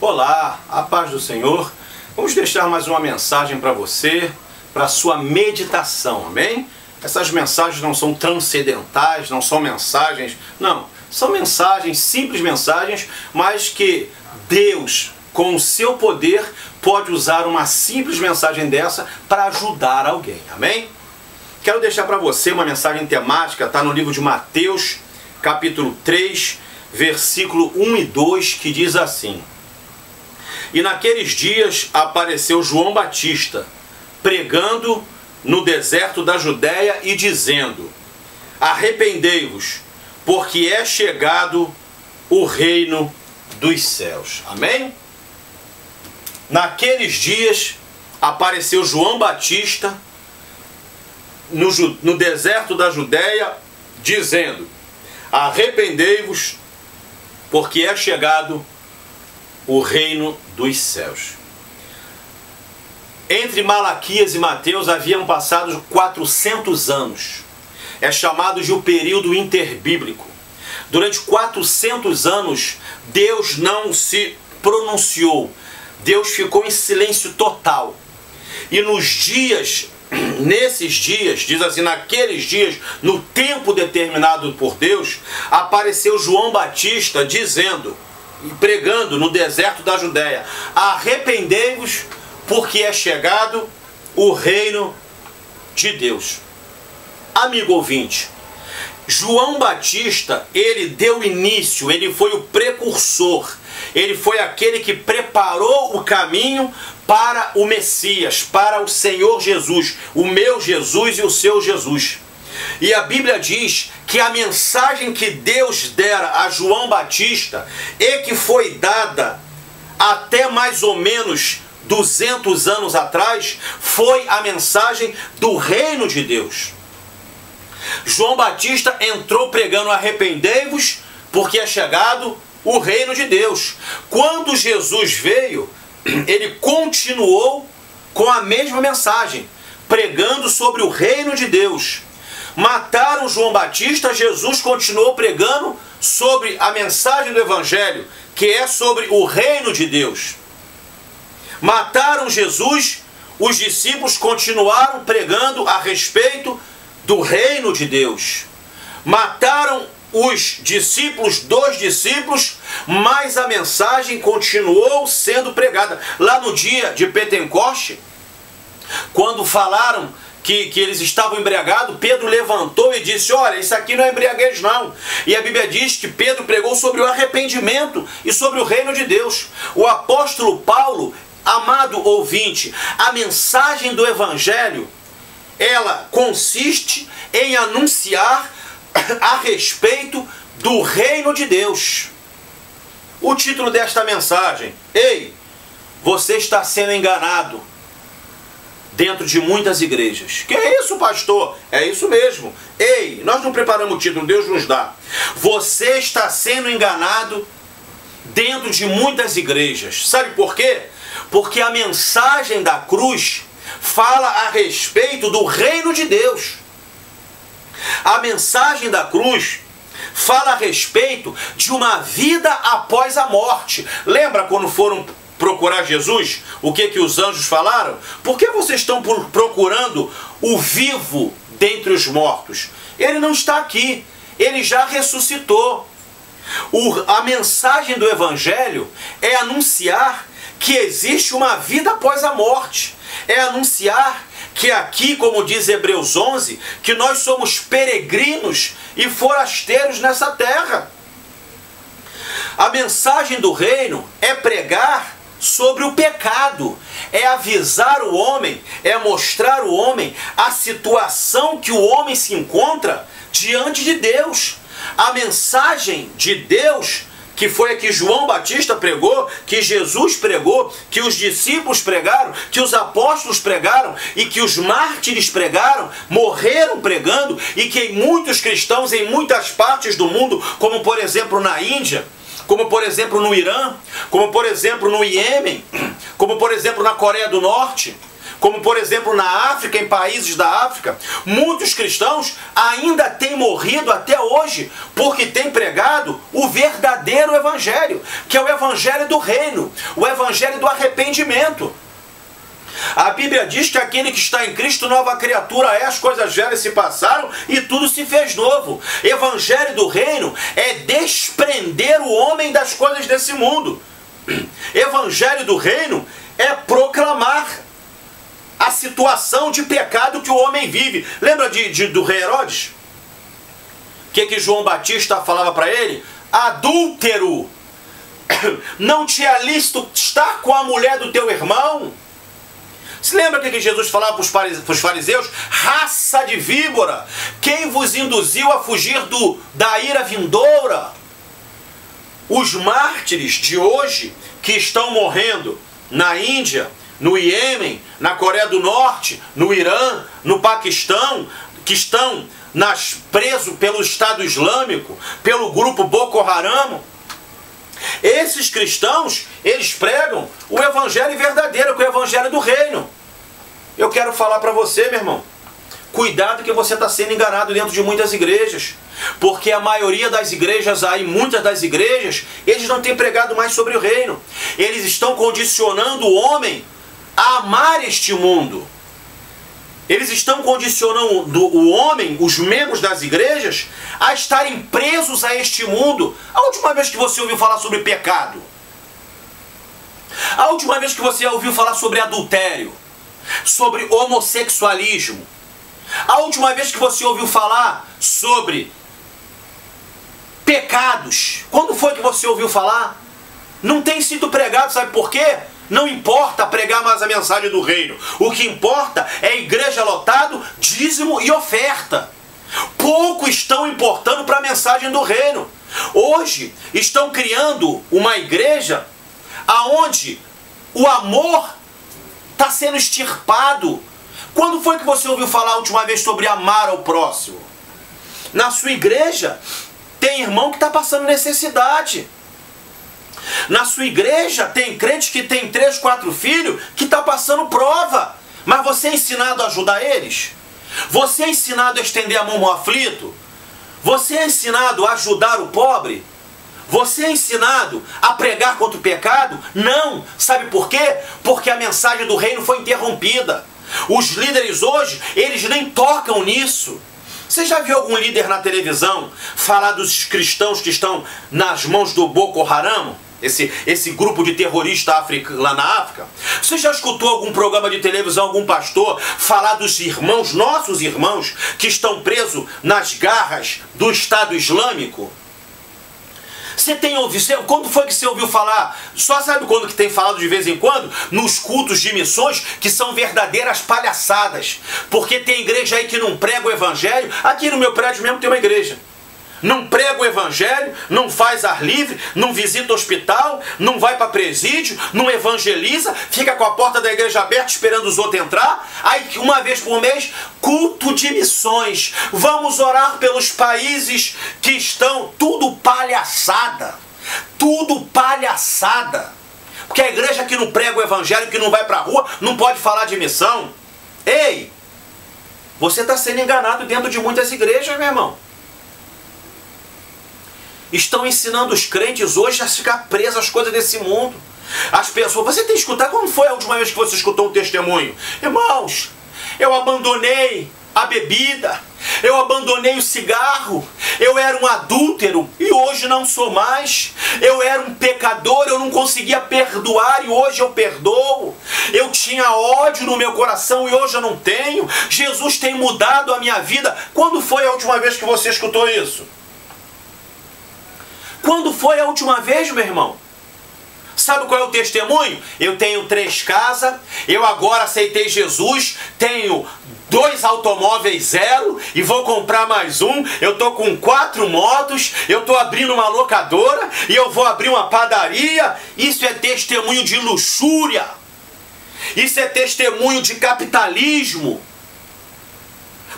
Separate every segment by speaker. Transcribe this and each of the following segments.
Speaker 1: Olá, a paz do Senhor. Vamos deixar mais uma mensagem para você, para sua meditação, amém? Essas mensagens não são transcendentais, não são mensagens, não, são mensagens, simples mensagens, mas que Deus, com o seu poder, pode usar uma simples mensagem dessa para ajudar alguém, amém? Quero deixar para você uma mensagem temática, está no livro de Mateus, capítulo 3, versículo 1 e 2, que diz assim: E naqueles dias apareceu João Batista, pregando no deserto da Judéia e dizendo: Arrependei-vos, porque é chegado o reino dos céus. Amém? Naqueles dias apareceu João Batista no deserto da Judéia, dizendo: Arrependei-vos, porque é chegado o reino dos céus. Entre Malaquias e Mateus haviam passado 400 anos. É chamado de o período interbíblico. Durante 400 anos, Deus não se pronunciou. Deus ficou em silêncio total. E nesses dias, diz assim, naqueles dias, no tempo determinado por Deus, apareceu João Batista dizendo, pregando no deserto da Judéia: Arrependei-vos, porque é chegado o reino de Deus. Amigo ouvinte, João Batista, ele deu início, ele foi o precursor, ele foi aquele que preparou o caminho para o Messias, para o Senhor Jesus, o meu Jesus e o seu Jesus. E a Bíblia diz que a mensagem que Deus dera a João Batista e que foi dada até mais ou menos 200 anos atrás, foi a mensagem do reino de Deus. João Batista entrou pregando: arrependei-vos, porque é chegado o reino de Deus. Quando Jesus veio, ele continuou com a mesma mensagem, pregando sobre o reino de Deus. Mataram João Batista, Jesus continuou pregando sobre a mensagem do Evangelho, que é sobre o reino de Deus. Mataram Jesus, os discípulos continuaram pregando a respeito do reino de Deus. Mataram os discípulos dos discípulos, mas a mensagem continuou sendo pregada. Lá no dia de Pentecoste, quando falaram que eles estavam embriagados, Pedro levantou e disse: olha, isso aqui não é embriaguez não. E a Bíblia diz que Pedro pregou sobre o arrependimento e sobre o reino de Deus. O apóstolo Paulo, amado ouvinte, a mensagem do Evangelho, ela consiste em anunciar a respeito do reino de Deus. O título desta mensagem: Ei, você está sendo enganado dentro de muitas igrejas. Que é isso, pastor? É isso mesmo. Ei, nós não preparamos o título, Deus nos dá. Você está sendo enganado dentro de muitas igrejas. Sabe por quê? Porque a mensagem da cruz fala a respeito do reino de Deus. A mensagem da cruz fala a respeito de uma vida após a morte. Lembra quando foram procurar Jesus? O que os anjos falaram? Por que vocês estão procurando o vivo dentre os mortos? Ele não está aqui, ele já ressuscitou. A mensagem do Evangelho é anunciar que existe uma vida após a morte. É anunciar que aqui, como diz Hebreus 11, que nós somos peregrinos e forasteiros nessa terra. A mensagem do reino é pregar sobre o pecado, é avisar o homem, é mostrar ao homem a situação que o homem se encontra diante de Deus. A mensagem de Deus, que foi a que João Batista pregou, que Jesus pregou, que os discípulos pregaram, que os apóstolos pregaram e que os mártires pregaram, morreram pregando, e que muitos cristãos em muitas partes do mundo, como por exemplo na Índia, como por exemplo no Irã, como por exemplo no Iêmen, como por exemplo na Coreia do Norte, como por exemplo na África, em países da África, muitos cristãos ainda têm morrido até hoje porque têm pregado o verdadeiro evangelho, que é o evangelho do reino, o evangelho do arrependimento. A Bíblia diz que aquele que está em Cristo, nova criatura é, as coisas velhas se passaram e tudo se fez novo. Evangelho do reino é desprender o homem das coisas desse mundo. Evangelho do reino é proclamar a situação de pecado que o homem vive. Lembra do rei Herodes? O que João Batista falava para ele? Adúltero, não te é lícito estar com a mulher do teu irmão? Se lembra o que Jesus falava para os fariseus? Raça de víbora, quem vos induziu a fugir da ira vindoura? Os mártires de hoje que estão morrendo na Índia, no Iêmen, na Coreia do Norte, no Irã, no Paquistão, que estão presos pelo Estado Islâmico, pelo grupo Boko Haram, esses cristãos, eles pregam o evangelho verdadeiro, que é o evangelho do reino. Eu quero falar para você, meu irmão, cuidado que você está sendo enganado dentro de muitas igrejas, porque a maioria das igrejas aí, muitas das igrejas, eles não têm pregado mais sobre o reino. Eles estão condicionando o homem a amar este mundo. Eles estão condicionando o homem, os membros das igrejas, a estarem presos a este mundo. A última vez que você ouviu falar sobre pecado? A última vez que você ouviu falar sobre adultério? Sobre homossexualismo? A última vez que você ouviu falar sobre pecados? Quando foi que você ouviu falar? Não tem sido pregado, sabe por quê? Não importa pregar mais a mensagem do reino. O que importa é a igreja lotado, dízimo e oferta. Pouco estão importando para a mensagem do reino. Hoje estão criando uma igreja aonde o amor está sendo extirpado. Quando foi que você ouviu falar a última vez sobre amar ao próximo? Na sua igreja tem irmão que está passando necessidade. Na sua igreja tem crente que tem 3, 4 filhos que está passando prova. Mas você é ensinado a ajudar eles? Você é ensinado a estender a mão ao aflito? Você é ensinado a ajudar o pobre? Você é ensinado a pregar contra o pecado? Não. Sabe por quê? Porque a mensagem do reino foi interrompida. Os líderes hoje, eles nem tocam nisso. Você já viu algum líder na televisão falar dos cristãos que estão nas mãos do Boko Haram? Esse grupo de terroristas lá na África? Você já escutou algum programa de televisão, algum pastor falar dos irmãos, nossos irmãos, que estão presos nas garras do Estado Islâmico? Você tem ouvido? Quando foi que você ouviu falar? Só sabe quando que tem falado de vez em quando? Nos cultos de missões, que são verdadeiras palhaçadas. Porque tem igreja aí que não prega o evangelho. Aqui no meu prédio mesmo tem uma igreja. Não prega o evangelho, não faz ar livre, não visita hospital, não vai para presídio, não evangeliza, fica com a porta da igreja aberta esperando os outros entrar. Aí uma vez por mês, culto de missões. Vamos orar pelos países que estão tudo palhaçada. Tudo palhaçada. Porque a igreja que não prega o evangelho, que não vai para a rua, não pode falar de missão. Ei, você está sendo enganado dentro de muitas igrejas, meu irmão. Estão ensinando os crentes hoje a ficar presos às coisas desse mundo. As pessoas... Você tem que escutar... Quando foi a última vez que você escutou um testemunho? Irmãos, eu abandonei a bebida. Eu abandonei o cigarro. Eu era um adúltero e hoje não sou mais. Eu era um pecador, eu não conseguia perdoar e hoje eu perdoo. Eu tinha ódio no meu coração e hoje eu não tenho. Jesus tem mudado a minha vida. Quando foi a última vez que você escutou isso? Quando foi a última vez, meu irmão? Sabe qual é o testemunho? Eu tenho 3 casas, eu agora aceitei Jesus, tenho 2 automóveis 0 e vou comprar mais um. Eu tô com 4 motos, eu tô abrindo uma locadora e eu vou abrir uma padaria. Isso é testemunho de luxúria. Isso é testemunho de capitalismo.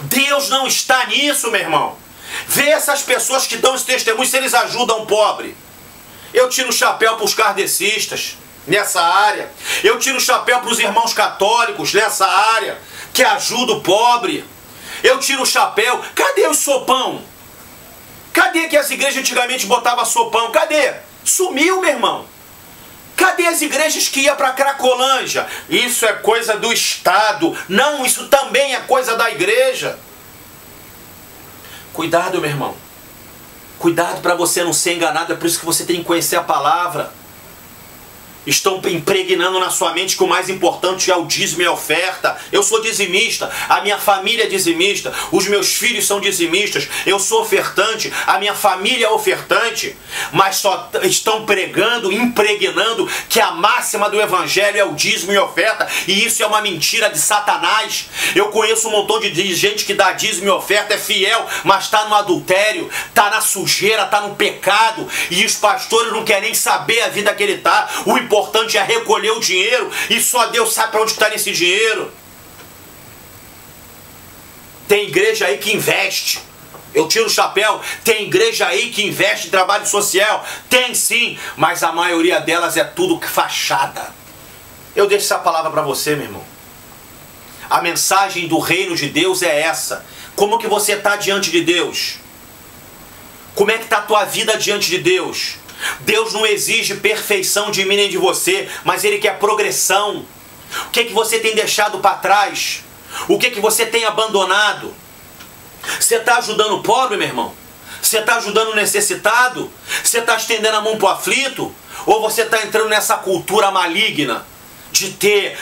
Speaker 1: Deus não está nisso, meu irmão. Vê essas pessoas que dão esse testemunho, se eles ajudam o pobre. Eu tiro o chapéu para os kardecistas. nessa área. Eu tiro o chapéu para os irmãos católicos nessa área, que ajuda o pobre. Eu tiro o chapéu. Cadê o sopão? Cadê que as igrejas antigamente botavam sopão? Cadê? Sumiu, meu irmão. Cadê as igrejas que iam para Cracolândia? Isso é coisa do Estado. Não, isso também é coisa da igreja. Cuidado, meu irmão. Cuidado para você não ser enganado. É por isso que você tem que conhecer a palavra. Estão impregnando na sua mente que o mais importante é o dízimo e a oferta. Eu sou dizimista, a minha família é dizimista, os meus filhos são dizimistas, eu sou ofertante, a minha família é ofertante, mas só estão pregando, impregnando que a máxima do evangelho é o dízimo e oferta, e isso é uma mentira de Satanás. Eu conheço um montão de gente que dá dízimo e oferta, é fiel, mas está no adultério, está na sujeira, está no pecado, e os pastores não querem nem saber a vida que ele está. O importante é recolher o dinheiro e só Deus sabe para onde está esse dinheiro. Tem igreja aí que investe. Eu tiro o chapéu. Tem igreja aí que investe em trabalho social. Tem sim, mas a maioria delas é tudo fachada. Eu deixo essa palavra para você, meu irmão. A mensagem do reino de Deus é essa. Como que você está diante de Deus? Como é que está a tua vida diante de Deus? Deus não exige perfeição de mim nem de você, mas Ele quer progressão. O que é que você tem deixado para trás? O que é que você tem abandonado? Você está ajudando o pobre, meu irmão? Você está ajudando o necessitado? Você está estendendo a mão para o aflito? Ou você está entrando nessa cultura maligna de ter?